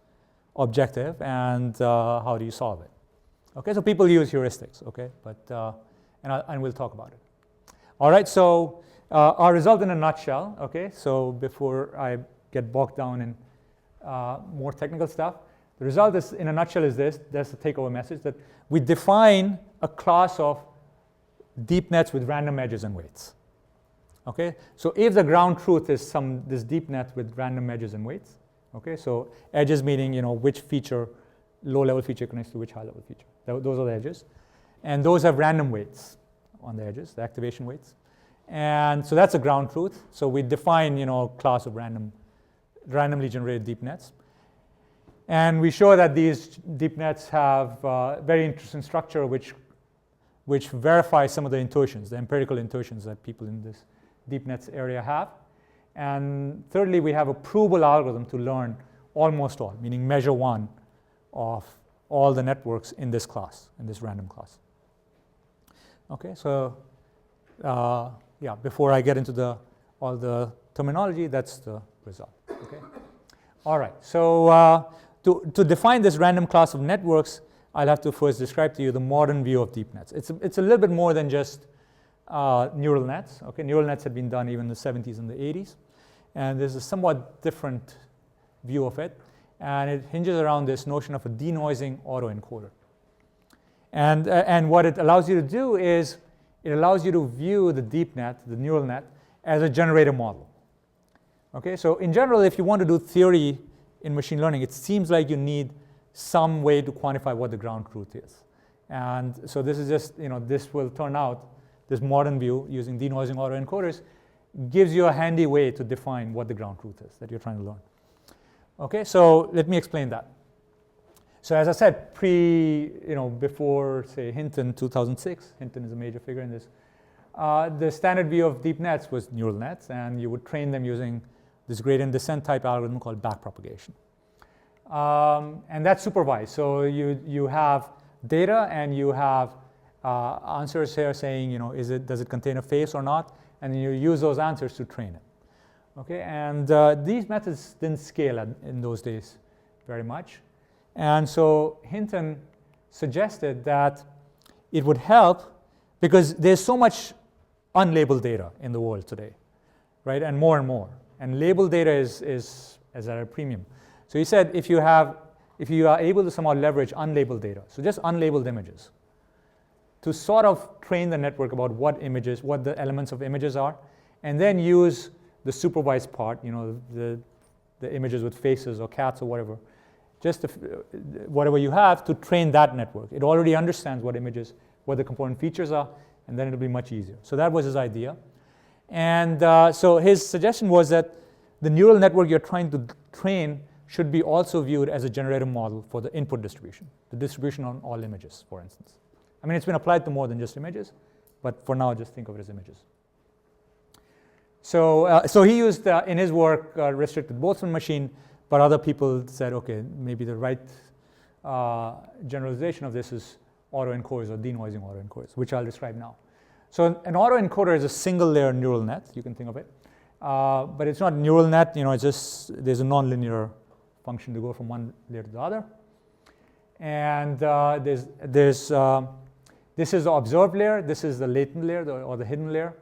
objective, and how do you solve it? Okay, so people use heuristics, okay, but and we'll talk about it. All right, so our result in a nutshell, okay, so before I get bogged down in more technical stuff, the result is, in a nutshell, is this. That's the takeaway message, that we define a class of deep nets with random edges and weights. Okay, so if the ground truth is this deep net with random edges and weights, okay, so edges meaning which feature, low-level feature connects to which high-level feature. Those are the edges, and those have random weights on the edges, the activation weights, and so that's a ground truth. So we define a class of randomly generated deep nets, and we show that these deep nets have very interesting structure, which verifies some of the intuitions, the empirical intuitions that people in this deep nets area have. And thirdly, we have a provable algorithm to learn almost all, meaning measure one of all the networks in this class, in this random class. Okay, so yeah, before I get into all the terminology, that's the result. Okay, all right. So to define this random class of networks, I'll have to first describe to you the modern view of deep nets. It's a little bit more than just neural nets. Okay, neural nets had been done even in the 70s and the 80s, and there's a somewhat different view of it, and it hinges around this notion of a denoising autoencoder. And what it allows you to do is it allows you to view the deep net, the neural net, as a generative model. Okay, so in general, if you want to do theory in machine learning, it seems like you need some way to quantify what the ground truth is. And so this is just, this will turn out, this modern view using denoising autoencoders gives you a handy way to define what the ground truth is that you're trying to learn. Okay, so let me explain that. So as I said, before, say, Hinton 2006, Hinton is a major figure in this, the standard view of deep nets was neural nets, and you would train them using this gradient descent type algorithm called backpropagation. And that's supervised. So you have data, and you have answers here saying, does it contain a face or not? And you use those answers to train it. Okay, and these methods didn't scale in those days very much. And so Hinton suggested that it would help because there's so much unlabeled data in the world today, right? And more. And labeled data is at a premium. So he said if you are able to somehow leverage unlabeled data, so just unlabeled images, to sort of train the network about what the elements of images are, and then use the supervised part, the images with faces or cats or whatever, just whatever you have to train that network. It already understands what the component features are, and then it'll be much easier. So that was his idea. And so his suggestion was that the neural network you're trying to train should be also viewed as a generative model for the input distribution, the distribution on all images, for instance. I mean, it's been applied to more than just images, but for now, just think of it as images. So he used, in his work, restricted Boltzmann machine, but other people said, okay, maybe the right generalization of this is autoencoders or denoising autoencoders, which I'll describe now. So an autoencoder is a single layer neural net, you can think of it. But it's not a neural net, it's just, there's a nonlinear function to go from one layer to the other. And this is the observed layer, this is the latent layer or the hidden layer.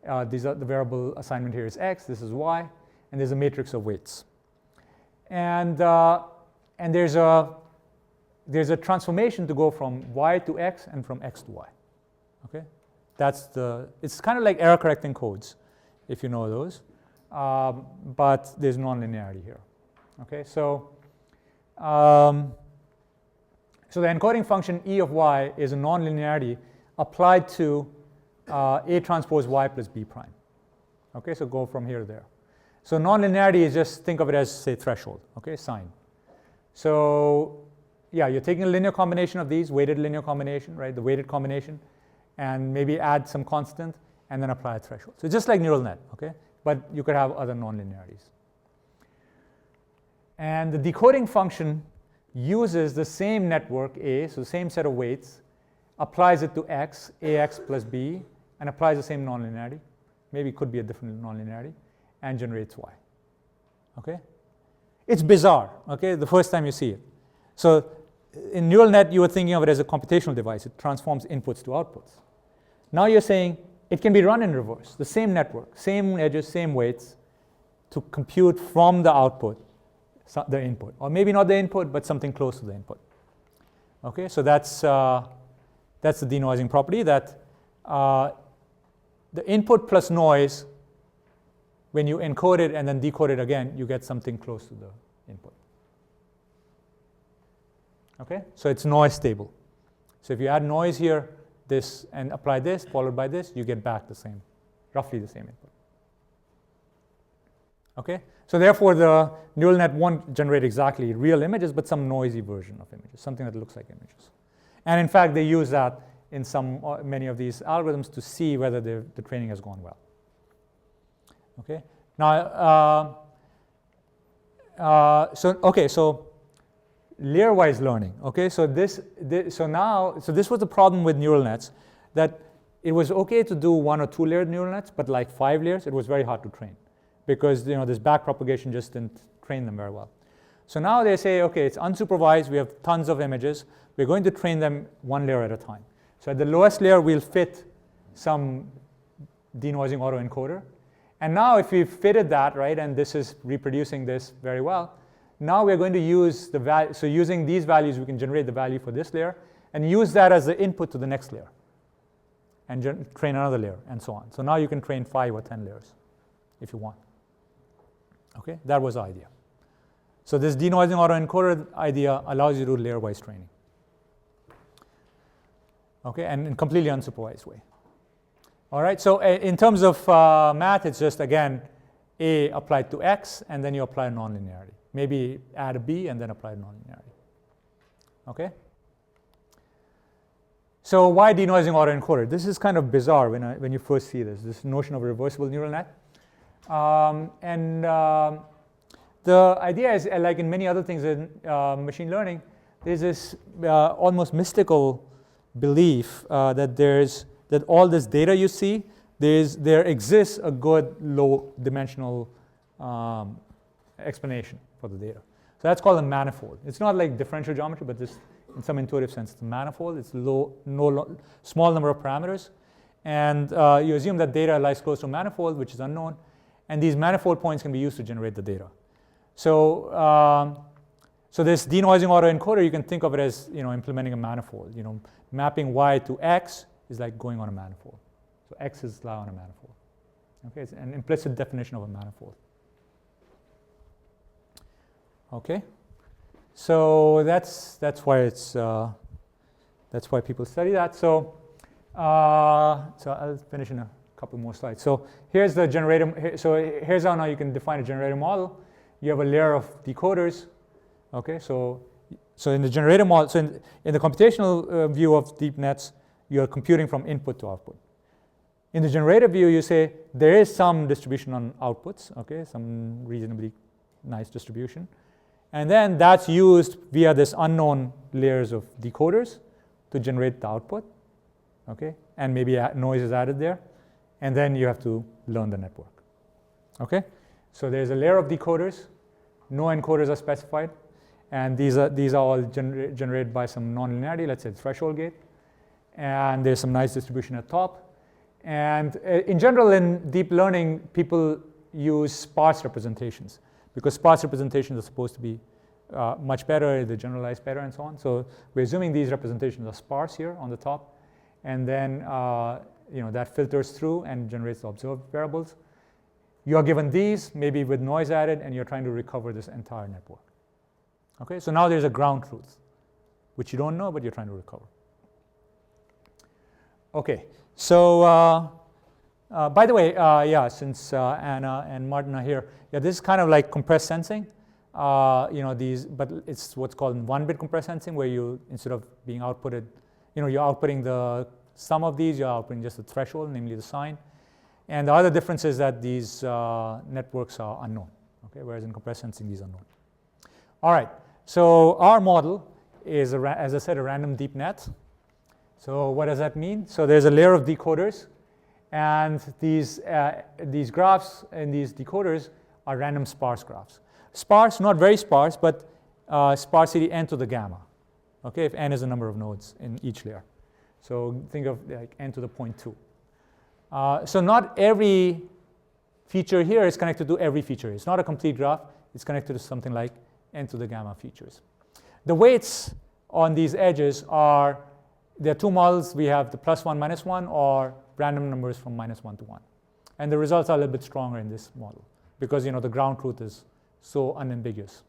The variable assignment here is x, this is y, and there's a matrix of weights. And there's a transformation to go from y to x and from x to y. Okay, it's kind of like error correcting codes, if you know those, but there's nonlinearity here. Okay, so so the encoding function E of y is a nonlinearity applied to A transpose y plus B prime. Okay, so go from here to there. So nonlinearity is just, think of it as, say, threshold, okay, sign. So yeah, you're taking a linear combination of these, weighted linear combination, right, the weighted combination, and maybe add some constant, and then apply a threshold. So just like neural net, okay, but you could have other nonlinearities. And the decoding function uses the same network A, so the same set of weights, applies it to x, ax plus b, and applies the same nonlinearity. Maybe it could be a different nonlinearity, and generates y. Okay? It's bizarre, okay, the first time you see it. So in neural net, you were thinking of it as a computational device. It transforms inputs to outputs. Now you're saying it can be run in reverse, the same network, same edges, same weights, to compute from the output the input, or maybe not the input, but something close to the input. Okay, so that's the denoising property, that the input plus noise, when you encode it and then decode it again, you get something close to the input. Okay, so it's noise stable. So if you add noise here, this, and apply this, followed by this, you get back the same, roughly the same input. Okay, so therefore the neural net won't generate exactly real images, but some noisy version of images, something that looks like images. And in fact, they use that in many of these algorithms to see whether the training has gone well. Okay, now so layer-wise learning. Okay, so this was the problem with neural nets, that it was okay to do 1 or 2 layered neural nets, but like 5 layers, it was very hard to train, because this back propagation just didn't train them very well. So now they say, okay, it's unsupervised, we have tons of images, we're going to train them 1 layer at a time. So at the lowest layer, we'll fit some denoising autoencoder. And now if we've fitted that, right, and this is reproducing this very well, now we're going to use the value. So using these values, we can generate the value for this layer and use that as the input to the next layer and train another layer and so on. So now you can train 5 or 10 layers if you want. Okay, that was the idea. So this denoising autoencoder idea allows you to do layer-wise training. Okay, and in a completely unsupervised way. All right, so in terms of math, it's just, again, A applied to X, and then you apply nonlinearity. Maybe add a B and then apply nonlinearity. Okay? So why denoising autoencoder? This is kind of bizarre when you first see this notion of a reversible neural net. The idea is, like in many other things in machine learning, there's this almost mystical belief that all this data you see, there exists a good low-dimensional explanation for the data. So that's called a manifold. It's not like differential geometry, but just in some intuitive sense, it's a manifold. It's small number of parameters. And you assume that data lies close to a manifold, which is unknown. And these manifold points can be used to generate the data. So, so this denoising autoencoder, you can think of it as implementing a manifold. Mapping y to x is like going on a manifold. So x is lie on a manifold. Okay, it's an implicit definition of a manifold. Okay, so that's why it's that's why people study that. So so I'll finish in a couple more slides. So here's the generator. So here's how now you can define a generator model. You have a layer of decoders. Okay, so in the generator model, so in the computational view of deep nets, you're computing from input to output. In the generator view, you say there is some distribution on outputs. Okay, some reasonably nice distribution. And then that's used via this unknown layers of decoders to generate the output, okay? And maybe noise is added there. And then you have to learn the network, okay? So there's a layer of decoders. No encoders are specified. And these are all generated by some nonlinearity, let's say threshold gate. And there's some nice distribution at top. And in general, in deep learning, people use sparse representations, because sparse representations are supposed to be much better, they generalize better, and so on. So we're assuming these representations are sparse here on the top. and then that filters through and generates the observed variables. You're given these, maybe with noise added, and you're trying to recover this entire network. Okay, so now there's a ground truth, which you don't know, but you're trying to recover. Okay, so by the way, since Anna and Martin are here, this is kind of like compressed sensing. But it's what's called one-bit compressed sensing, where you, instead of being outputted, you're outputting the sum of these, you're outputting just the threshold, namely the sign. And the other difference is that these networks are unknown, okay, whereas in compressed sensing, these are known. All right, so our model is, as I said, a random deep net. So what does that mean? So there's a layer of decoders, and these graphs and these decoders are random sparse graphs. Sparse, not very sparse, but sparsity n to the gamma, okay, if n is the number of nodes in each layer. So think of like n to the 0.2. So not every feature here is connected to every feature. It's not a complete graph. It's connected to something like n to the gamma features. The weights on these edges are, there are two models. We have the +1, -1, or random numbers from -1 to 1. And the results are a little bit stronger in this model because the ground truth is so unambiguous.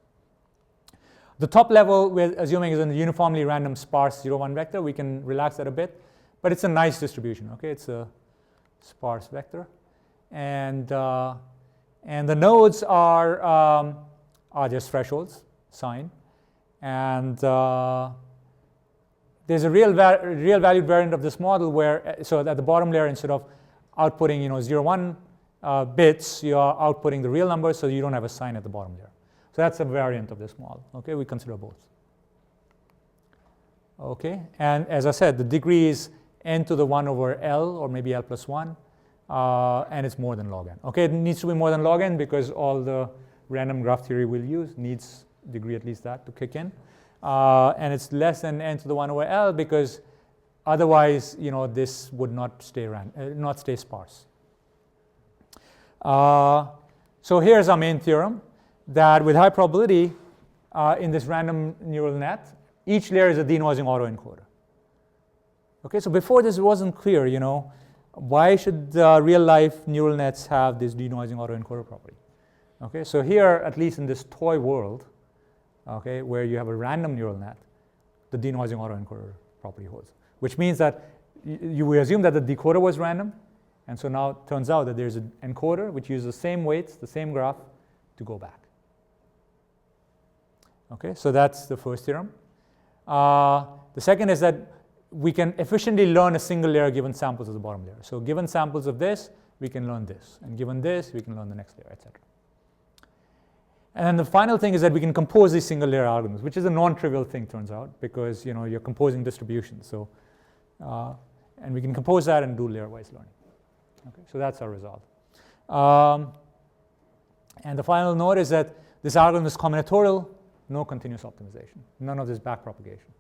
The top level, we're assuming, is a uniformly random sparse 0, 1 vector. We can relax that a bit, but it's a nice distribution. Okay, it's a sparse vector, and the nodes are just thresholds, sign, and there's a real valued variant of this model where, so at the bottom layer, instead of outputting 0, 1 bits, you are outputting the real number, so you don't have a sign at the bottom layer. So that's a variant of this model. Okay, we consider both. Okay, and as I said, the degree is n to the 1 over L, or maybe L plus 1, and it's more than log n. Okay, it needs to be more than log n because all the random graph theory we'll use needs degree at least that to kick in. And it's less than n to the 1 over L because otherwise, this would not stay sparse. So here's our main theorem, that with high probability in this random neural net, each layer is a denoising autoencoder. Okay, so before this, it wasn't clear, why should real-life neural nets have this denoising autoencoder property? Okay, so here, at least in this toy world, okay, where you have a random neural net, the denoising autoencoder property holds, which means that we assume that the decoder was random, and so now it turns out that there's an encoder which uses the same weights, the same graph, to go back. Okay, so that's the first theorem. The second is that we can efficiently learn a single layer given samples of the bottom layer. So given samples of this, we can learn this, and given this, we can learn the next layer, etc. And then the final thing is that we can compose these single layer algorithms, which is a non-trivial thing, turns out, because you're composing distributions. So, and we can compose that and do layer-wise learning. Okay, so that's our result. And the final note is that this algorithm is combinatorial, no continuous optimization, none of this backpropagation.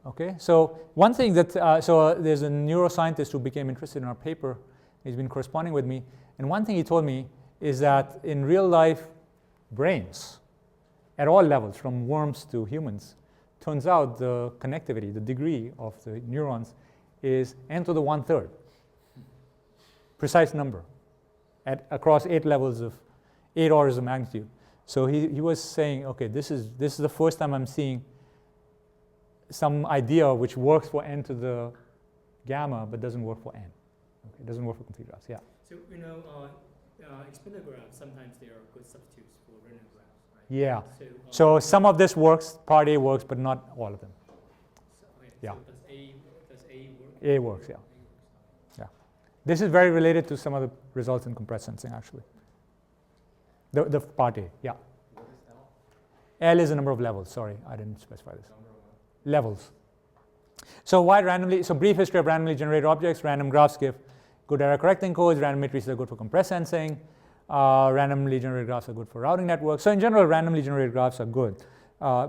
Okay, so one thing that, there's a neuroscientist who became interested in our paper. He's been corresponding with me, and one thing he told me is that in real life brains, at all levels, from worms to humans, turns out the connectivity, the degree of the neurons is n to the 1/3, precise number, across 8 levels of 8 orders of magnitude. So he was saying, okay, this is the first time I'm seeing some idea which works for n to the gamma but doesn't work for n. Okay, it doesn't work for complete graphs. Yeah. So expanded graphs, sometimes they are good substitutes for random graphs, right? Yeah. So some of this works, part A works, but not all of them. So, okay, Yeah. So does A work? A works, yeah. Yeah. This is very related to some of the results in compressed sensing, actually. The part A, yeah. What is L? L is the number of levels. Sorry, I didn't specify this. Levels. So brief history of randomly generated objects. Random graphs give good error correcting codes. Random matrices are good for compressed sensing. Randomly generated graphs are good for routing networks. So in general, randomly generated graphs are good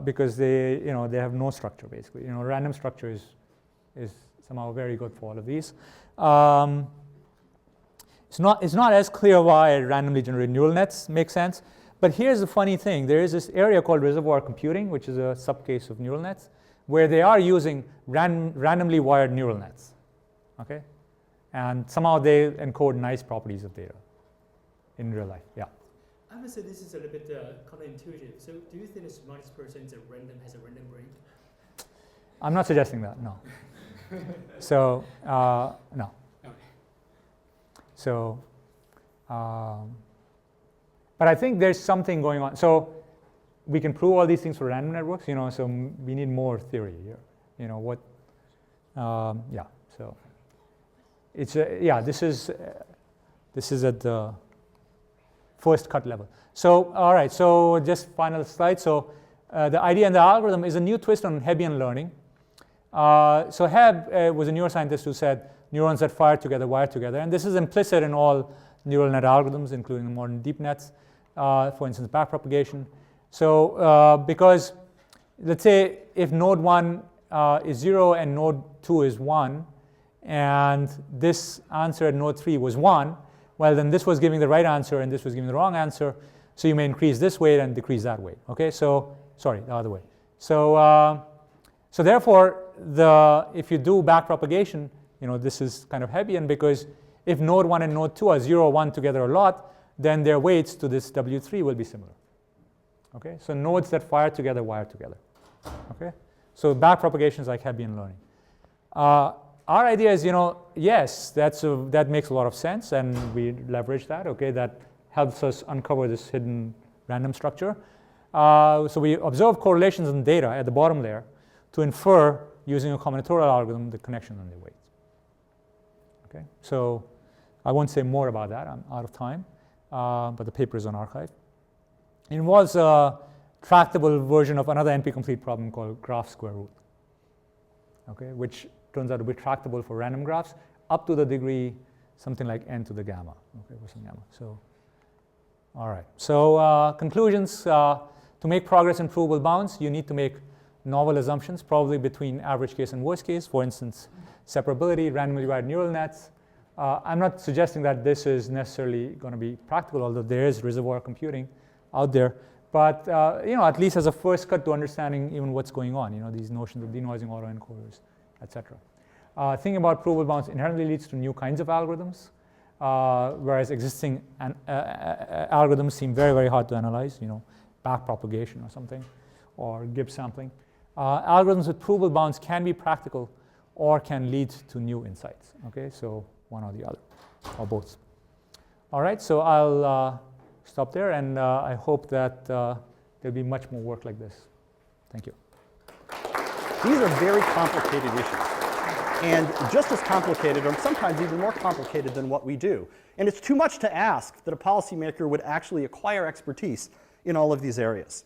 because they have no structure basically. Random structure is somehow very good for all of these. It's not as clear why randomly generated neural nets make sense. But here's the funny thing. There is this area called reservoir computing, which is a subcase of neural nets, where they are using randomly wired neural nets. okay? And somehow they encode nice properties of data in real life, yeah. I would say this is a little bit counterintuitive. So do you think this -% is has a random break? I'm not suggesting that, no. So, no. Okay. So, but I think there's something going on. So we can prove all these things for random networks, you know, so we need more theory here. You know, what, yeah, so it's, yeah, this is at the first cut level. So, all right, so just final slide. So the idea in the algorithm is a new twist on Hebbian learning. So Hebb was a neuroscientist who said neurons that fire together wire together, and this is implicit in all neural net algorithms, including the modern deep nets, for instance, backpropagation. So because let's say if node 1 is 0 and node 2 is 1, and this answer at node 3 was 1, well, then this was giving the right answer and this was giving the wrong answer. So you may increase this weight and decrease that weight. Okay, so sorry, the other way. So so therefore, if you do backpropagation, you know, this is kind of Hebbian, because if node 1 and node 2 are 0 or 1 together a lot, then their weights to this W3 will be similar. Okay, so nodes that fire together wire together. Okay, so backpropagation is like Hebbian learning. Our idea is, you know, yes, that makes a lot of sense, and we leverage that. Okay, that helps us uncover this hidden random structure. So we observe correlations in data at the bottom layer to infer, using a combinatorial algorithm, the connection on the weights. Okay, so I won't say more about that. I'm out of time, but the paper is on archive. It involves a tractable version of another NP-complete problem called graph square root, okay, which turns out to be tractable for random graphs up to the degree something like n to the gamma, okay, or some gamma. So, all right. So conclusions: to make progress in provable bounds, you need to make novel assumptions, probably between average case and worst case. For instance, separability, randomly divided neural nets. I'm not suggesting that this is necessarily going to be practical, although there is reservoir computing out there. But you know, at least as a first cut to understanding even what's going on, you know, these notions of denoising autoencoders, etc. Thinking about provable bounds inherently leads to new kinds of algorithms, whereas existing algorithms seem very, very hard to analyze. You know, backpropagation or something, or Gibbs sampling. Algorithms with provable bounds can be practical, or can lead to new insights. Okay, so one or the other, or both. All right, so I'll stop there, and I hope that there'll be much more work like this. Thank you. These are very complicated issues, and just as complicated, or sometimes even more complicated than what we do. And it's too much to ask that a policymaker would actually acquire expertise in all of these areas.